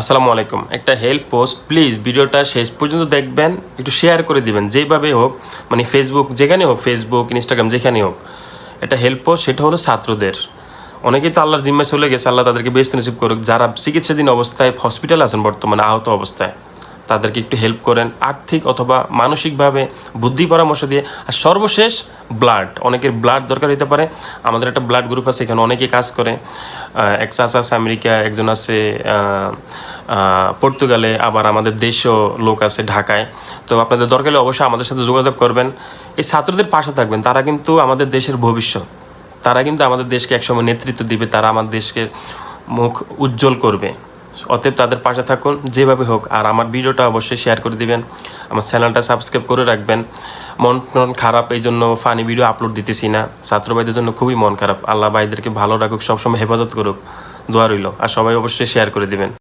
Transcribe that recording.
আসসালামু আলাইকুম। একটা হেল্প পোস্ট, প্লিজ ভিডিওটা শেষ পর্যন্ত দেখবেন, একটু শেয়ার করে দিবেন যেইভাবে হোক, মানে ফেসবুক যেখানে হোক, ফেসবুক ইনস্টাগ্রাম যেখানে হোক। একটা হেল্প পোস্ট, সেটা হলো ছাত্রদের। অনেকেই তো আল্লাহর জিম্মায় চলে গেছে, আল্লাহ তাদেরকে বেস্ট নসিব করুক। যারা চিকিৎসাধীন অবস্থায় হসপিটালে আছেন বর্তমানে, আহত অবস্থায়, তাদেরকে একটু হেল্প করেন আর্থিক অথবা মানসিকভাবে, বুদ্ধি পরামর্শ দিয়ে। আর সর্বশেষ ব্লাড, অনেকের ব্লাড দরকার হতে পারে। আমাদের একটা ব্লাড গ্রুপ আছে, এখানে অনেকে কাজ করে। এক চাচা আছে আমেরিকা, একজন আছে পর্তুগালে, আবার আমাদের দেশও লোক আছে ঢাকায়। তো আপনাদের দরকার হলে অবশ্যই আমাদের সাথে যোগাযোগ করবেন। এই ছাত্রদের পাশে থাকবেন, তারা কিন্তু আমাদের দেশের ভবিষ্যৎ। তারা কিন্তু আমাদের দেশকে একসময় নেতৃত্ব দিবে, তারা আমাদের দেশকে মুখ উজ্জ্বল করবে। অতএব তাদের পাশে থাকুন যেভাবে হোক। আর আমার ভিডিওটা অবশ্যই শেয়ার করে দিবেন, আমার চ্যানেলটা সাবস্ক্রাইব করে রাখবেন। মন খারাপ, এই জন্য ফানি ভিডিও আপলোড দিতেছি না। ছাত্র ভাইদের জন্য খুবই মন খারাপ। আল্লাহ ভাইদেরকে ভালো রাখুক, সবসময় হেফাজত করুক, দোয়া রইল। আর সবাই অবশ্যই শেয়ার করে দিবেন।